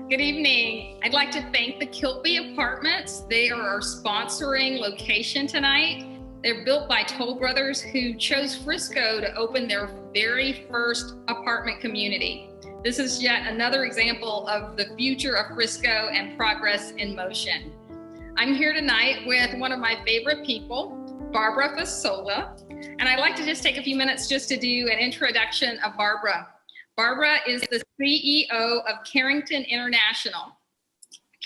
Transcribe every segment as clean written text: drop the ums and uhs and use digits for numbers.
Good evening. I'd like to thank the Kilby Apartments. They are our sponsoring location tonight. They're built by Toll Brothers, who chose Frisco to open their very first apartment community. This is yet another example of the future of Frisco and progress in motion. I'm here tonight with one of my favorite people, Barbara Fasola, and I'd like to just take a few minutes just to do an introduction of Barbara. Barbara is the CEO of Careington International.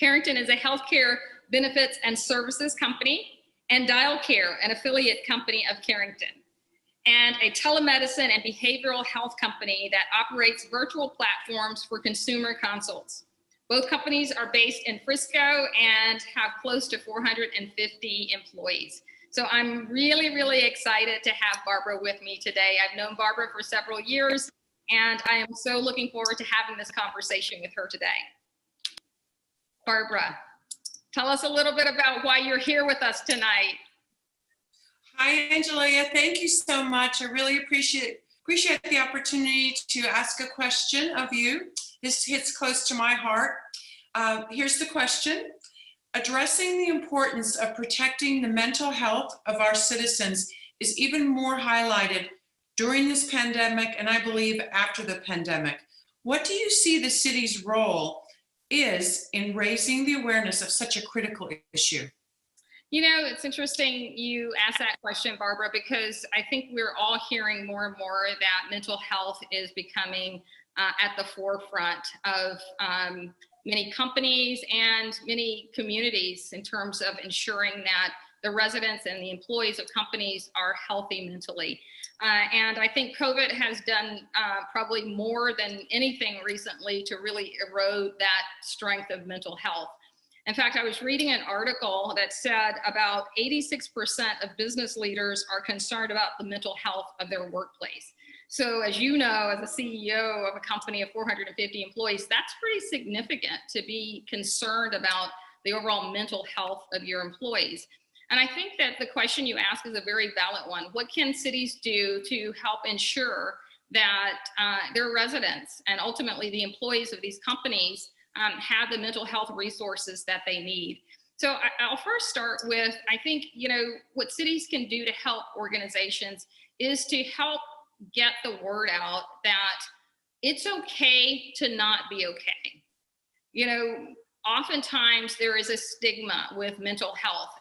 Careington is a healthcare benefits and services company, and Dial Care, an affiliate company of Careington, and a telemedicine and behavioral health company that operates virtual platforms for consumer consults. Both companies are based in Frisco and have close to 450 employees. So I'm really excited to have Barbara with me today. I've known Barbara for several years, and I am so looking forward to having this conversation with her today. Barbara, tell us a little bit about why you're here with us tonight. Hi, Angelia. Thank you so much. I really appreciate the opportunity to ask a question of you. This hits close to my heart. Here's the question. Addressing the importance of protecting the mental health of our citizens is even more highlighted during this pandemic, and I believe after the pandemic. What do you see the city's role is in raising the awareness of such a critical issue? You know, it's interesting you asked that question, Barbara, because I think we're all hearing more and more that mental health is becoming at the forefront of many companies and many communities in terms of ensuring that the residents and the employees of companies are healthy mentally. And I think COVID has done probably more than anything recently to really erode that strength of mental health. In fact, I was reading an article that said about 86% of business leaders are concerned about the mental health of their workplace. So as you know, as a CEO of a company of 450 employees, that's pretty significant to be concerned about the overall mental health of your employees. And I think that the question you ask is a very valid one. What can cities do to help ensure that their residents and ultimately the employees of these companies have the mental health resources that they need? So I'll first start with, I think, you know, what cities can do to help organizations is to help get the word out that it's okay to not be okay. You know, oftentimes there is a stigma with mental health,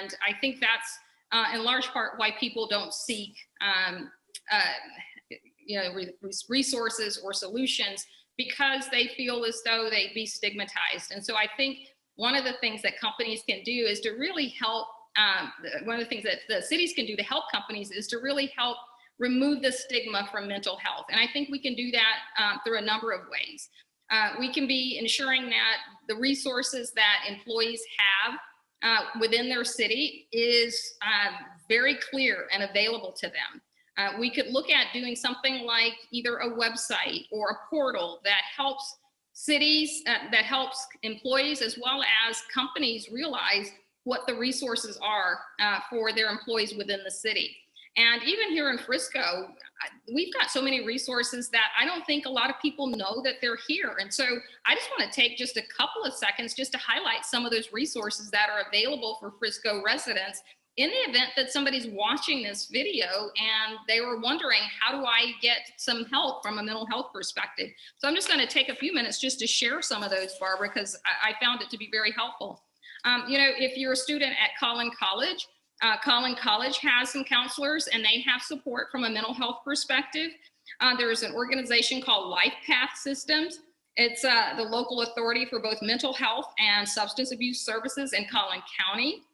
and I think that's in large part why people don't seek resources or solutions, because they feel as though they'd be stigmatized. And so I think one of the things that companies can do is to really help, one of the things that the cities can do to help companies is to really help remove the stigma from mental health. And I think we can do that through a number of ways. We can be ensuring that the resources that employees have within their city is very clear and available to them. We could look at doing something like either a website or a portal that helps cities, that helps employees as well as companies realize what the resources are for their employees within the city. And even here in Frisco, we've got so many resources that I don't think a lot of people know that they're here. And so I just want to take just a couple of seconds just to highlight some of those resources that are available for Frisco residents in the event that somebody's watching this video and they were wondering, how do I get some help from a mental health perspective? So I'm just going to take a few minutes just to share some of those, Barbara, because I found it to be very helpful. You know, if you're a student at Collin College has some counselors and they have support from a mental health perspective. There's an organization called Life Path Systems. It's the local authority for both mental health and substance abuse services in Collin County.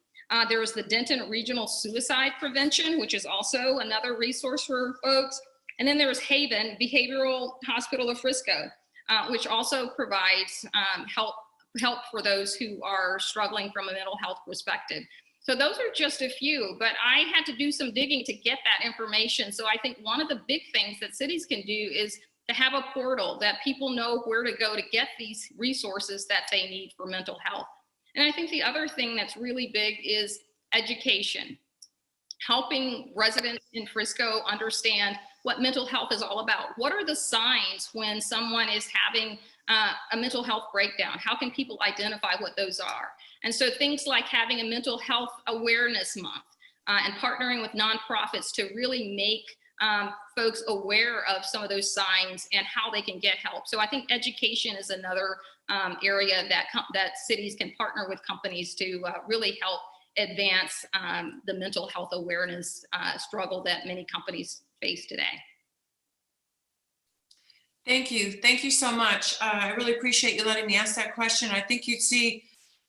There's the Denton Regional Suicide Prevention, which is also another resource for folks. And then there's Haven Behavioral Hospital of Frisco, which also provides help for those who are struggling from a mental health perspective. So those are just a few, but I had to do some digging to get that information. So I think one of the big things that cities can do is to have a portal that people know where to go to get these resources that they need for mental health. And I think the other thing that's really big is education, helping residents in Frisco understand what mental health is all about. What are the signs when someone is having a mental health breakdown? How can people identify what those are? And so things like having a mental health awareness month and partnering with nonprofits to really make folks aware of some of those signs and how they can get help. So I think education is another area that cities can partner with companies to really help advance the mental health awareness struggle that many companies face today. Thank you. Thank you so much. I really appreciate you letting me ask that question. I think you'd see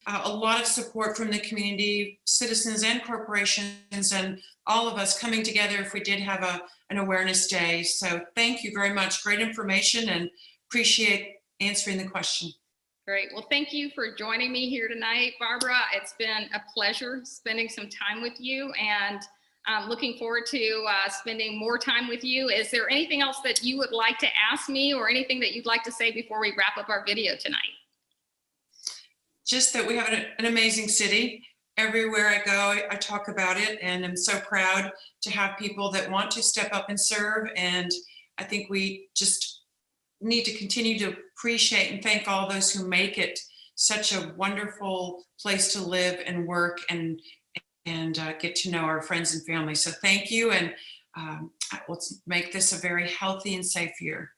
a lot of support from the community, citizens and corporations, and all of us coming together if we did have an awareness day. So thank you very much. Great information, and appreciate answering the question. Great. Well, thank you for joining me here tonight, Barbara. It's been a pleasure spending some time with you, and I'm looking forward to spending more time with you. Is there anything else that you would like to ask me, or anything that you'd like to say before we wrap up our video tonight? Just that we have an amazing city. Everywhere I go, I talk about it, and I'm so proud to have people that want to step up and serve. And I think we just need to continue to appreciate and thank all those who make it such a wonderful place to live and work and get to know our friends and family. So thank you, and let's make this a very healthy and safe year.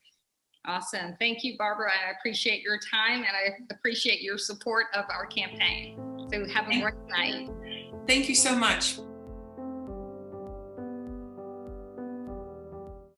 Awesome. Thank you, Barbara. I appreciate your time, and I appreciate your support of our campaign. So have a great night. Thank you so much.